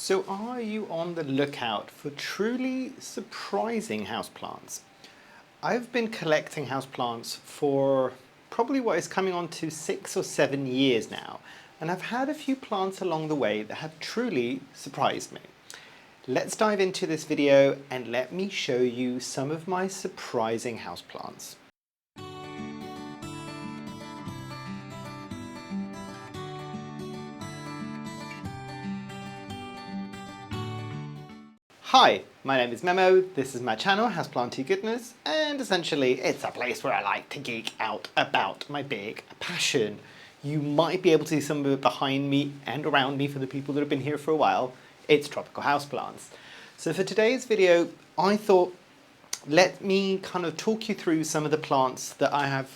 So are you on the lookout for truly surprising houseplants? I've been collecting houseplants for probably what is coming on to 6 or 7 years now, and I've had a few plants along the way that have truly surprised me. Let's dive into this video and let me show you some of my surprising houseplants. Hi, my name is Memo, this is my channel, Houseplantygoodness, and essentially it's a place where I like to geek out about my big passion. You might be able to see some of it behind me and around me for the people that have been here for a while. It's tropical houseplants. So for today's video, I thought let me kind of talk you through some of the plants that I have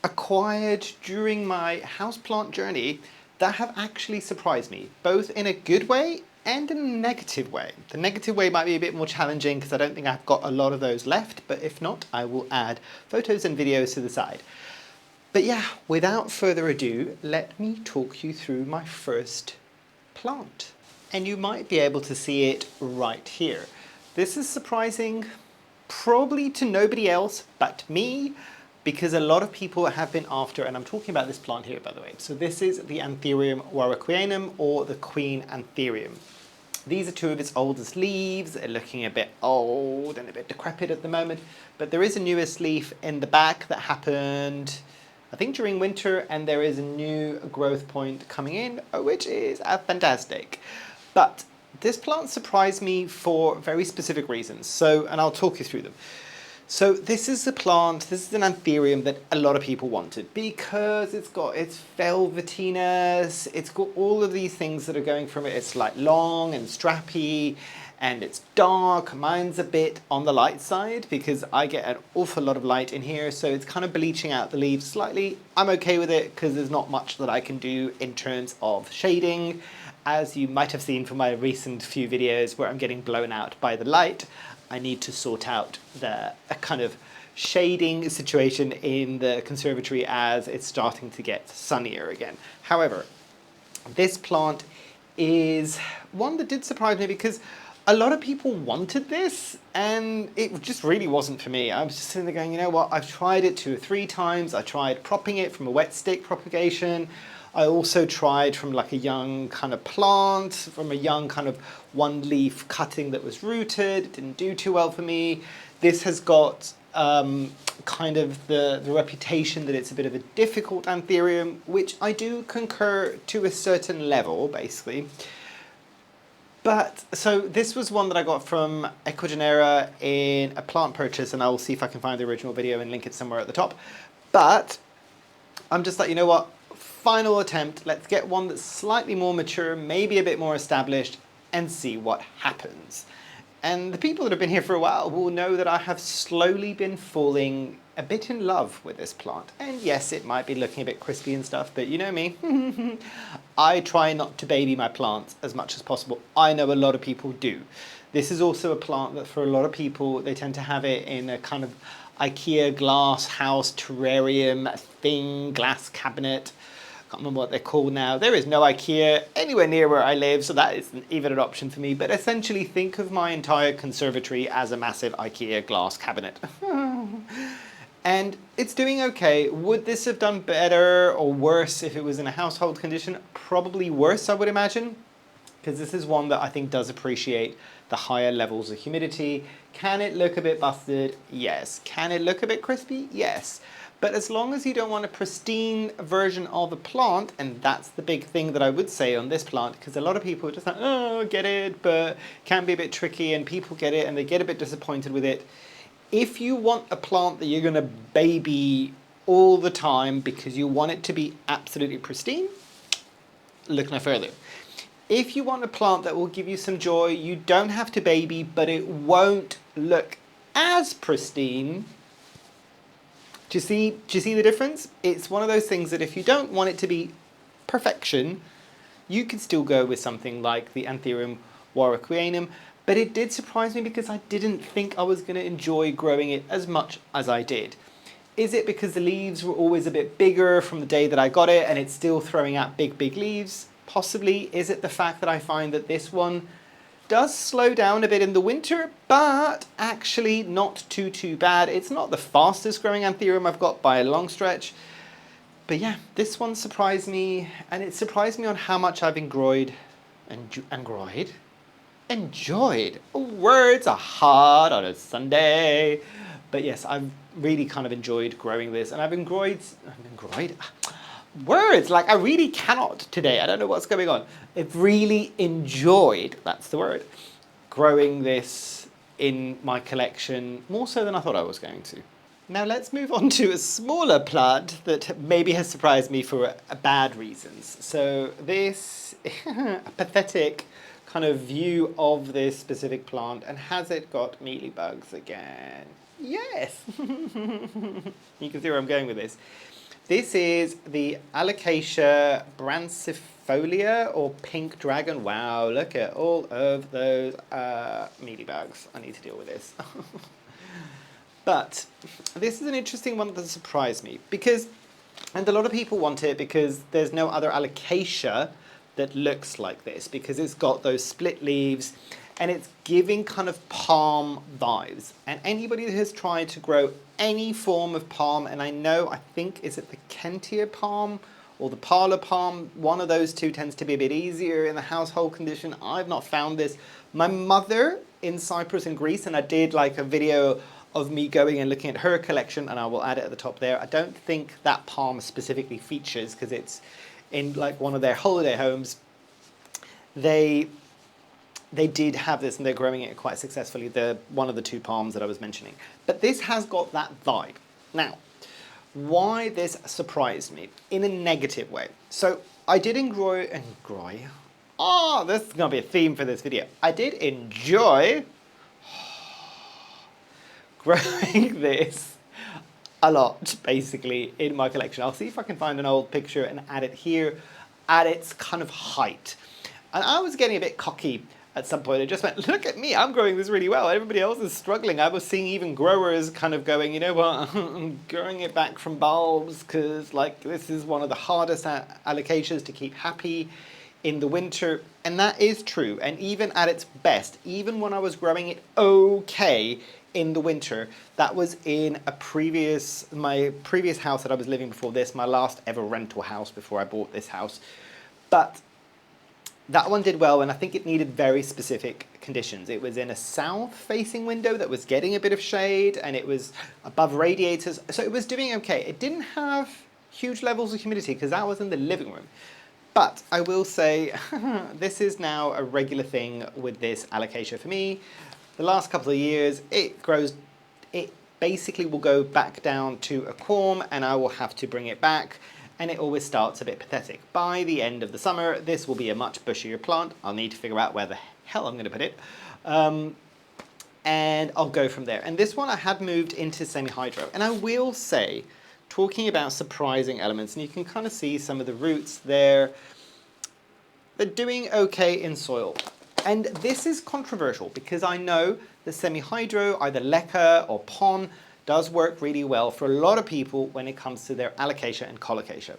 acquired during my houseplant journey that have actually surprised me, both in a good way and in a negative way. The negative way might be a bit more challenging because I don't think I've got a lot of those left, but if not, I will add photos and videos to the side. But yeah, without further ado, let me talk you through my first plant. And you might be able to see it right here. This is surprising probably to nobody else but me, because a lot of people have been after, and I'm talking about this plant here by the way. So this is the Antherium warocqueanum, or the Queen Anthurium. These are two of its oldest leaves. They're looking a bit old and a bit decrepit at the moment, but there is a newest leaf in the back that happened, I think, during winter, and there is a new growth point coming in, which is fantastic. But this plant surprised me for very specific reasons, and I'll talk you through them. So this is a plant, this is an Antherium that a lot of people wanted because it's got its velvetiness, it's got all of these things that are going from it. It's like long and strappy and it's dark. Mine's a bit on the light side because I get an awful lot of light in here, so it's kind of bleaching out the leaves slightly. I'm okay with it because there's not much that I can do in terms of shading. As you might have seen from my recent few videos where I'm getting blown out by the light, I need to sort out a kind of shading situation in the conservatory as it's starting to get sunnier again. However, this plant is one that did surprise me because a lot of people wanted this and it just really wasn't for me. I was just sitting there going, you know what, I've tried it 2 or 3 times. I tried propping it from a wet stick propagation. I also tried from like a young kind of plant, from a young kind of one leaf cutting that was rooted. It didn't do too well for me. This has got kind of the reputation that it's a bit of a difficult Antherium, which I do concur to a certain level, basically. But, so this was one that I got from Ecuagenera in a plant purchase, and I will see if I can find the original video and link it somewhere at the top. But I'm just like, you know what? Final attempt, let's get one that's slightly more mature, maybe a bit more established, and see what happens. And the people that have been here for a while will know that I have slowly been falling a bit in love with this plant. And yes, it might be looking a bit crispy and stuff, but you know me. I try not to baby my plants as much as possible. I know a lot of people do. This is also a plant that for a lot of people, they tend to have it in a kind of IKEA glass house terrarium thing, glass cabinet. Can't remember what they're called now. There is no IKEA anywhere near where I live, so that isn't even an option for me. But essentially think of my entire conservatory as a massive IKEA glass cabinet. And it's doing okay. Would this have done better or worse if it was in a household condition? Probably worse, I would imagine, because this is one that I think does appreciate the higher levels of humidity. Can it look a bit busted? Yes. Can it look a bit crispy? Yes. But as long as you don't want a pristine version of a plant, and that's the big thing that I would say on this plant, because a lot of people are just like, oh, get it, but it can be a bit tricky, and people get it and they get a bit disappointed with it. If you want a plant that you're going to baby all the time because you want it to be absolutely pristine, look no further. If you want a plant that will give you some joy, you don't have to baby, but it won't look as pristine. Do you see the difference? It's one of those things that if you don't want it to be perfection, you could still go with something like the Antherium warocqueanum, but it did surprise me because I didn't think I was going to enjoy growing it as much as I did. Is it because the leaves were always a bit bigger from the day that I got it and it's still throwing out big leaves? Possibly is it the fact that I find that this one does slow down a bit in the winter, but actually not too bad. It's not the fastest growing Antherium I've got by a long stretch. But yeah, this one surprised me, and it surprised me on how much I've enjoyed. Words are hard on a Sunday. But yes, I've really kind of enjoyed growing this, and I've enjoyed words, like I really cannot today. I don't know what's going on. I've really enjoyed, that's the word, growing this in my collection more so than I thought I was going to. Now let's move on to a smaller plant that maybe has surprised me for bad reasons. So this a pathetic kind of view of this specific plant, and has it got mealybugs again? Yes! You can see where I'm going with this. This is the Alocasia brancifolia, or pink dragon. Wow, look at all of those mealybugs. I need to deal with this. But this is an interesting one that surprised me, because, and a lot of people want it because there's no other Alocasia that looks like this, because it's got those split leaves and it's giving kind of palm vibes. And anybody that has tried to grow any form of palm, and I think, is it the Kentia palm or the parlor palm? One of those two tends to be a bit easier in the household condition. I've not found this. My mother in Cyprus and Greece, and I did like a video of me going and looking at her collection, and I will add it at the top there. I don't think that palm specifically features because it's in like one of their holiday homes. They did have this, and they're growing it quite successfully, one of the two palms that I was mentioning. This has got that vibe. Now, why this surprised me in a negative way. So I did enjoy, this is going to be a theme for this video. I did enjoy growing this a lot, basically, in my collection. I'll see if I can find an old picture and add it here at its kind of height. And I was getting a bit cocky at some point. I just went, look at me, I'm growing this really well. Everybody else is struggling. I was seeing even growers kind of going, you know what, I'm growing it back from bulbs because like this is one of the hardest alocasias to keep happy in the winter. And that is true. And even at its best, even when I was growing it okay in the winter, that was in my previous house that I was living before this, my last ever rental house before I bought this house. But that one did well, and I think it needed very specific conditions. It was in a south-facing window that was getting a bit of shade, and it was above radiators, so it was doing okay. It didn't have huge levels of humidity because that was in the living room. But I will say, this is now a regular thing with this Alocasia for me. The last couple of years, it basically will go back down to a corm, and I will have to bring it back. And it always starts a bit pathetic. By the end of the summer, this will be a much bushier plant. I'll need to figure out where the hell I'm going to put it. And I'll go from there. And this one I had moved into semi-hydro. And I will say, talking about surprising elements, and you can kind of see some of the roots there, they're doing okay in soil. And this is controversial because I know the semi-hydro, either leca or pon, does work really well for a lot of people when it comes to their Alocasia and Colocasia.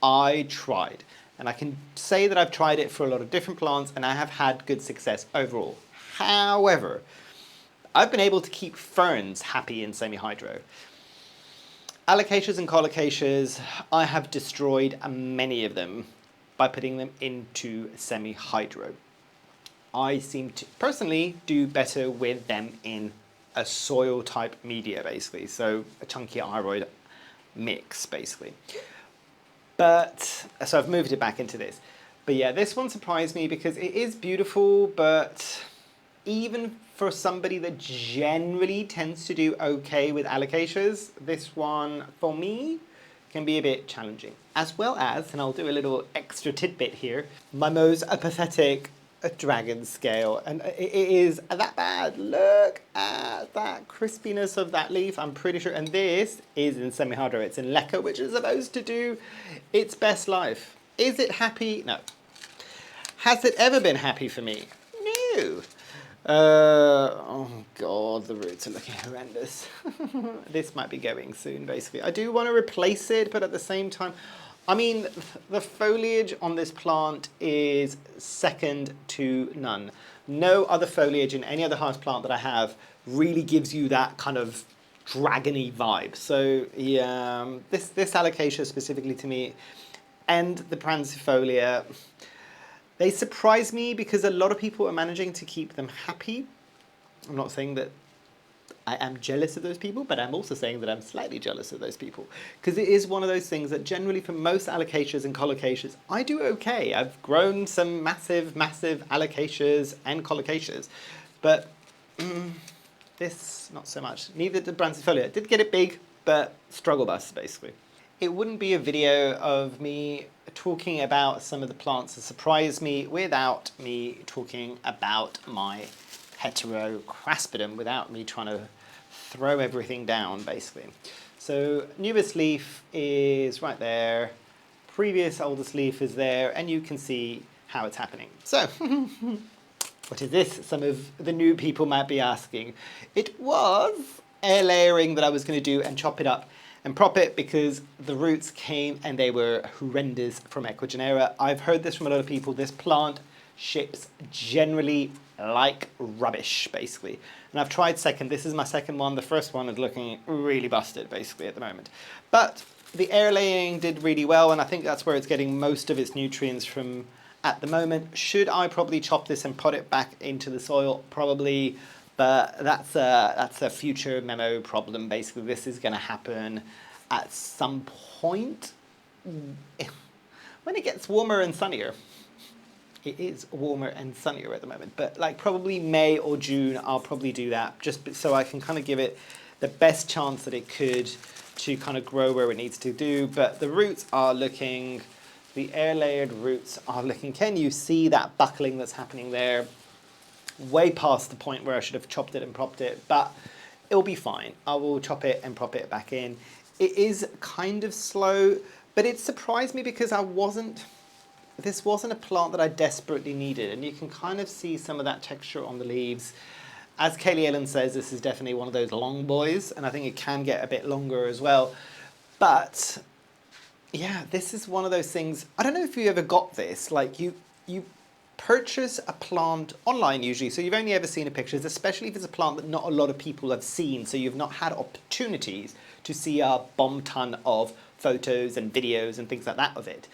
I tried, and I can say that I've tried it for a lot of different plants, and I have had good success overall. However, I've been able to keep ferns happy in semi-hydro. Alocasias and Colocasias, I have destroyed many of them by putting them into semi-hydro. I seem to personally do better with them in a soil type media, basically, so a chunky aroid mix, basically. But so I've moved it back into this. But yeah, this one surprised me because it is beautiful, but even for somebody that generally tends to do okay with alocasias, this one for me can be a bit challenging. As well as, and I'll do a little extra tidbit here, my most apathetic dragon scale, and it is that bad. Look at that crispiness of that leaf. I'm pretty sure, and this is in semi-hydro. It's in leca, which is supposed to do its best life. Is it happy? No. Has it ever been happy for me? No. Oh god, the roots are looking horrendous. This might be going soon, basically. I do want to replace it, but at the same time, I mean, the foliage on this plant is second to none. No other foliage in any other houseplant that I have really gives you that kind of dragony vibe. So yeah, this alocasia specifically to me, and the brancifolia, they surprise me because a lot of people are managing to keep them happy. I'm not saying that I am jealous of those people, but I'm also saying that I'm slightly jealous of those people. Because it is one of those things that generally for most alocasias and colocasias, I do okay. I've grown some massive alocasias and colocasias. But this, not so much. Neither did brancifolia. Did get it big, but struggle bus, basically. It wouldn't be a video of me talking about some of the plants that surprised me without me talking about my Heterocraspedon, without me trying to throw everything down, basically. So newest leaf is right there, previous oldest leaf is there, and you can see how it's happening. So, what is this? Some of the new people might be asking. It was air layering that I was going to do and chop it up and prop it because the roots came and they were horrendous from Equigenera. I've heard this from a lot of people. This plant ships generally like rubbish, basically. And I've tried second. This is my second one. The first one is looking really busted, basically, at the moment. But the air laying did really well, and I think that's where it's getting most of its nutrients from at the moment. Should I probably chop this and put it back into the soil? Probably, but that's a future memo problem, basically. This is going to happen at some point when it gets warmer and sunnier. It is warmer and sunnier at the moment, but like probably May or June, I'll probably do that just so I can kind of give it the best chance that it could to kind of grow where it needs to do. But the roots are looking, the air layered roots are looking, can you see that buckling that's happening there? Way past the point where I should have chopped it and propped it, but it'll be fine. I will chop it and prop it back in. It is kind of slow, but it surprised me because this wasn't a plant that I desperately needed, and you can kind of see some of that texture on the leaves. As Kaylee Ellen says, this is definitely one of those long boys, and I think it can get a bit longer as well. But yeah, this is one of those things, I don't know if you ever got this, like you purchase a plant online usually, so you've only ever seen a pictures, especially if it's a plant that not a lot of people have seen, so you've not had opportunities to see a bomb ton of photos and videos and things like that of it.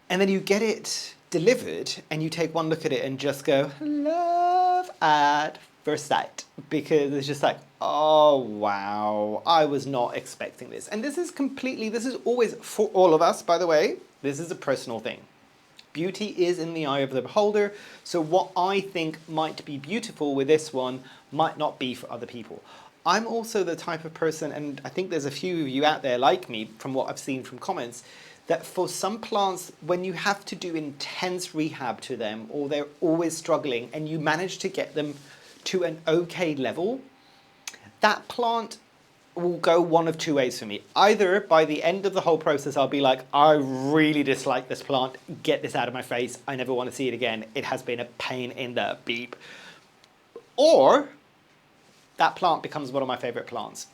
And then you get it delivered and you take one look at it and just go, love at first sight. Because it's just like, oh wow, I was not expecting this. And this is always, for all of us, by the way, this is a personal thing. Beauty is in the eye of the beholder. So what I think might be beautiful with this one might not be for other people. I'm also the type of person, and I think there's a few of you out there like me from what I've seen from comments, that for some plants, when you have to do intense rehab to them or they're always struggling and you manage to get them to an okay level, that plant will go one of two ways for me. Either by the end of the whole process, I'll be like, I really dislike this plant, get this out of my face, I never want to see it again, it has been a pain in the beep. Or that plant becomes one of my favorite plants.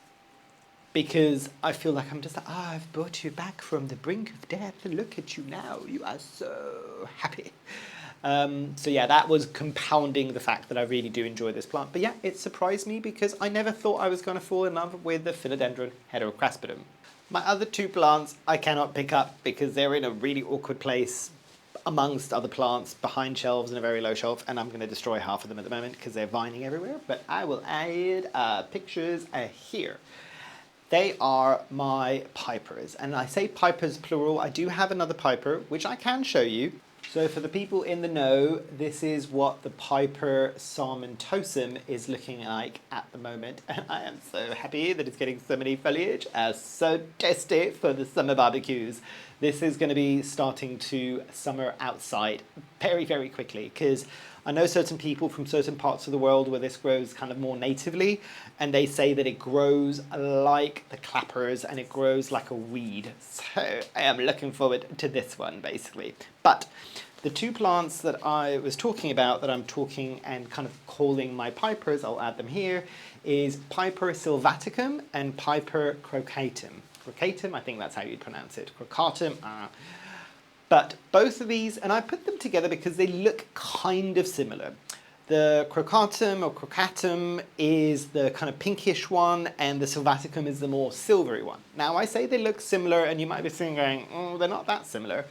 Because I feel like I'm just like, I've brought you back from the brink of death. Look at you now. You are so happy. So yeah, that was compounding the fact that I really do enjoy this plant. But yeah, it surprised me because I never thought I was going to fall in love with the Philodendron Heterocraspedon. My other two plants I cannot pick up because they're in a really awkward place amongst other plants behind shelves in a very low shelf, and I'm going to destroy half of them at the moment because they're vining everywhere. But I will add pictures here. They are my pipers, and I say pipers plural. I do have another piper, which I can show you. So for the people in the know, this is what the Piper sarmentosum is looking like at the moment. And I am so happy that it's getting so many foliage. So tasty for the summer barbecues. This is going to be starting to summer outside very, very quickly because I know certain people from certain parts of the world where this grows kind of more natively, and they say that it grows like the clappers and it grows like a weed. So I am looking forward to this one, basically. But the two plants that I was talking about, that I'm talking and kind of calling my pipers, I'll add them here, is Piper sylvaticum and Piper crocatum. crocatum, I think that's how you'd pronounce it, crocatum. But both of these, and I put them together because they look kind of similar. The crocatum or crocatum is the kind of pinkish one, and the sylvaticum is the more silvery one. Now I say they look similar, and you might be sitting going, oh, they're not that similar.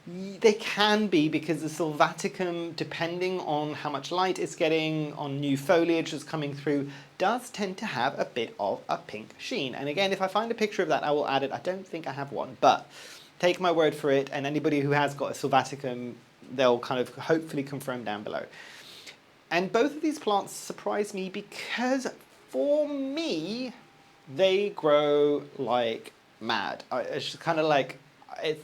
They can be, because the sylvaticum, depending on how much light it's getting, on new foliage that's coming through, does tend to have a bit of a pink sheen. And again, if I find a picture of that, I will add it. I don't think I have one, but take my word for it, and anybody who has got a sylvaticum, they'll kind of hopefully confirm down below. And both of these plants surprise me because, for me, they grow like mad. It's just kind of like,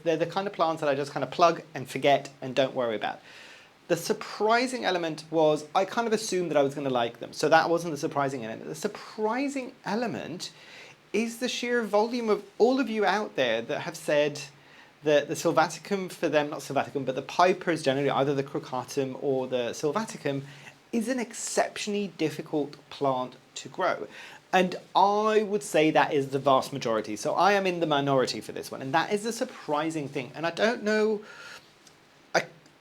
they're the kind of plants that I just kind of plug and forget and don't worry about. The surprising element was, I kind of assumed that I was going to like them. So that wasn't the surprising element. The surprising element is the sheer volume of all of you out there that have said that the sylvaticum for them, not sylvaticum, but the pipers generally, either the crocatum or the sylvaticum, is an exceptionally difficult plant to grow. And I would say that is the vast majority. So I am in the minority for this one. And that is a surprising thing. And I don't know,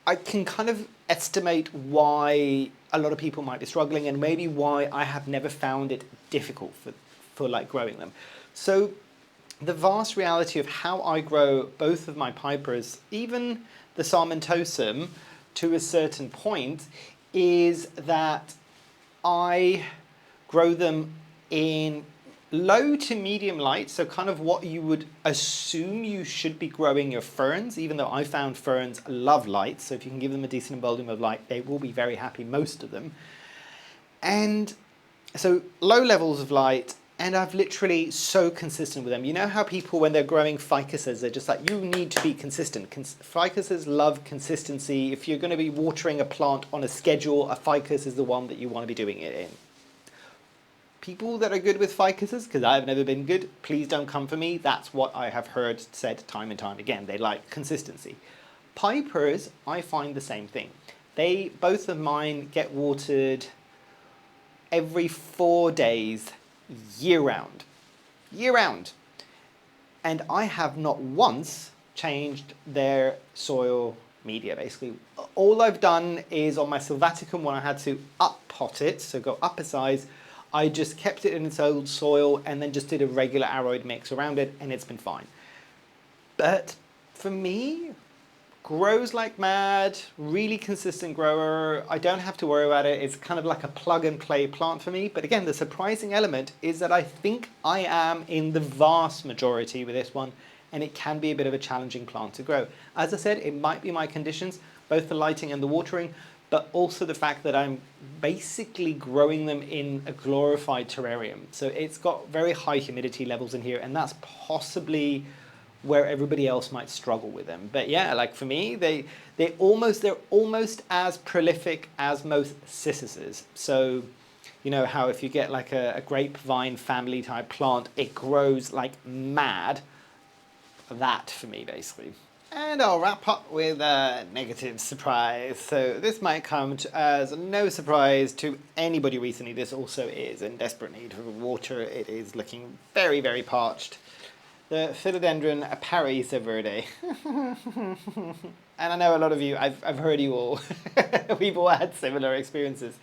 I can kind of estimate why a lot of people might be struggling, and maybe why I have never found it difficult for like growing them. So the vast reality of how I grow both of my pipers, even the sarmentosum, to a certain point, is that I grow them in low to medium light, so kind of what you would assume you should be growing your ferns, even though I found ferns love light, so if you can give them a decent volume of light, they will be very happy, most of them. And so low levels of light, and I've literally so consistent with them. You know how people, when they're growing ficuses, they're just like, you need to be consistent. Ficuses love consistency. If you're going to be watering a plant on a schedule, a ficus is the one that you want to be doing it in. People that are good with ficuses, because I've never been good, please don't come for me. That's what I have heard said time and time again. They like consistency. Pipers, I find the same thing. Both of mine get watered every 4 days, year-round. Year-round. And I have not once changed their soil media, basically. All I've done is on my sylvaticum, when I had to up-pot it, so go up a size, I just kept it in its old soil and then just did a regular aroid mix around it, and it's been fine. But for me, grows like mad, really consistent grower. I don't have to worry about it. It's kind of like a plug and play plant for me. But again, the surprising element is that I think I am in the vast majority with this one, and it can be a bit of a challenging plant to grow. As I said, it might be my conditions, both the lighting and the watering, but also the fact that I'm basically growing them in a glorified terrarium. So it's got very high humidity levels in here, and that's possibly where everybody else might struggle with them. But yeah, like for me, they're almost as prolific as most citruses. So you know how if you get like a grapevine family type plant, it grows like mad. That for me, basically. And I'll wrap up with a negative surprise. So this might come as no surprise to anybody recently. This also is in desperate need of water. It is looking very, very parched. The Philodendron Paris Verde. And I know a lot of you, I've heard you all, we've all had similar experiences.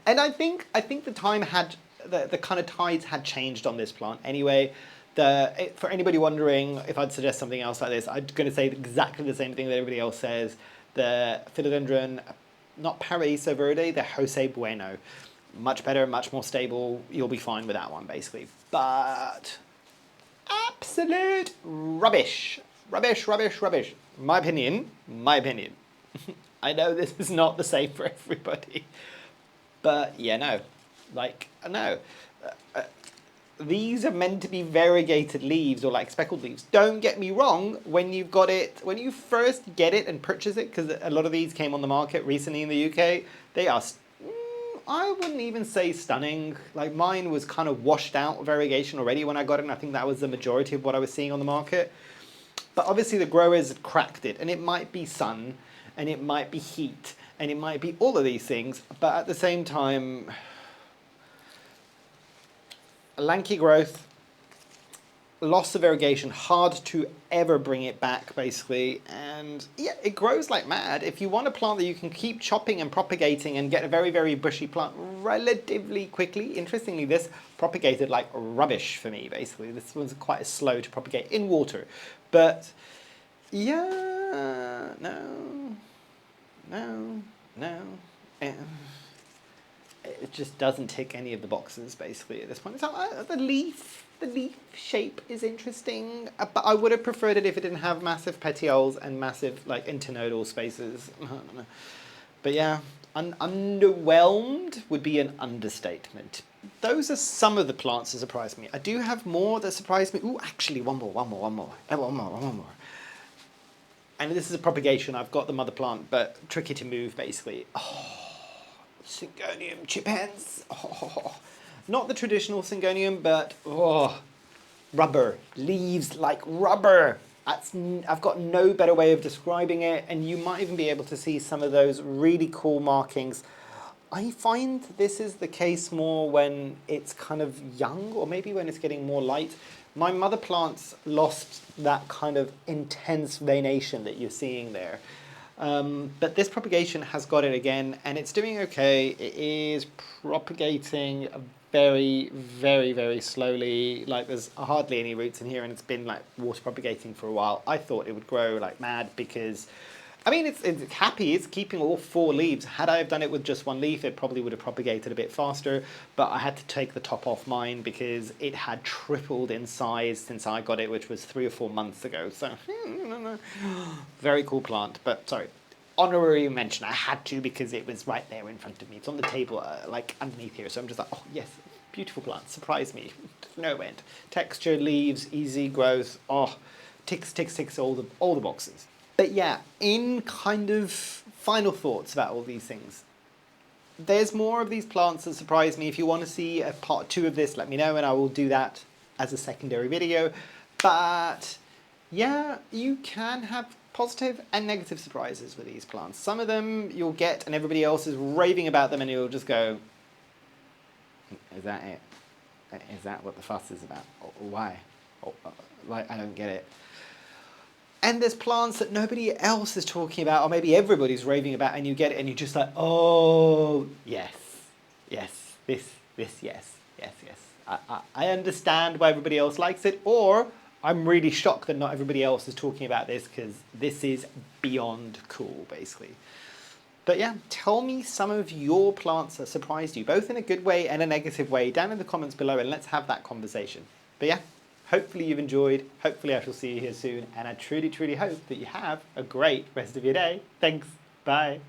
And I think the time had, the kind of tides had changed on this plant anyway. For anybody wondering if I'd suggest something else like this, I'm going to say exactly the same thing that everybody else says. The Philodendron, not Paris Verde, the Jose Bueno. Much better, much more stable. You'll be fine with that one, basically. But absolute rubbish. Rubbish, rubbish, rubbish. My opinion. I know this is not the same for everybody. But yeah, no. Like, no. These are meant to be variegated leaves or like speckled leaves. Don't get me wrong, when you've got it, when you first get it and purchase it, because a lot of these came on the market recently in the UK, they are, I wouldn't even say stunning. Like mine was kind of washed out variegation already when I got it, and I think that was the majority of what I was seeing on the market. But obviously the growers cracked it, and it might be sun, and it might be heat, and it might be all of these things, but at the same time, lanky growth, loss of irrigation, hard to ever bring it back, basically. And yeah, it grows like mad. If you want a plant that you can keep chopping and propagating and get a very, very bushy plant relatively quickly, interestingly, this propagated like rubbish for me, basically. This one's quite slow to propagate in water. But yeah, no. eh, It just doesn't tick any of the boxes, basically, at this point. So, the leaf shape is interesting, but I would have preferred it if it didn't have massive petioles and massive, like, internodal spaces. But yeah, underwhelmed would be an understatement. Those are some of the plants that surprised me. I do have more that surprised me. Ooh, actually, one more. And this is a propagation. I've got the mother plant, but tricky to move, basically. Oh, Syngonium chipens. Oh, not the traditional Syngonium, but rubber. Leaves like rubber. I've got no better way of describing it, and you might even be able to see some of those really cool markings. I find this is the case more when it's kind of young, or maybe when it's getting more light. My mother plants lost that kind of intense veination that you're seeing there. But this propagation has got it again, and it's doing okay. It is propagating very, very, very slowly. Like, there's hardly any roots in here, and it's been like water propagating for a while. I thought it would grow like mad because, I mean, it's happy. It's keeping all 4 leaves. Had I have done it with just 1 leaf, it probably would have propagated a bit faster. But I had to take the top off mine because it had tripled in size since I got it, which was 3 or 4 months ago. So, very cool plant. But sorry, honorary mention. I had to because it was right there in front of me. It's on the table, like underneath here. So I'm just like, oh yes, beautiful plant. Surprise me. No end. Texture, leaves, easy growth. Oh, ticks all the boxes. But yeah, in kind of final thoughts about all these things, there's more of these plants that surprise me. If you want to see a part 2 of this, let me know and I will do that as a secondary video. But yeah, you can have positive and negative surprises with these plants. Some of them you'll get and everybody else is raving about them and you'll just go, is that it? Is that what the fuss is about? Why? Like, I don't get it. And there's plants that nobody else is talking about, or maybe everybody's raving about, and you get it, and you're just like, oh, yes, yes. I understand why everybody else likes it, or I'm really shocked that not everybody else is talking about this, because this is beyond cool, basically. But yeah, tell me some of your plants that surprised you, both in a good way and a negative way, down in the comments below, and let's have that conversation. But yeah. Hopefully you've enjoyed, hopefully I shall see you here soon, and I truly, truly hope that you have a great rest of your day. Thanks, bye.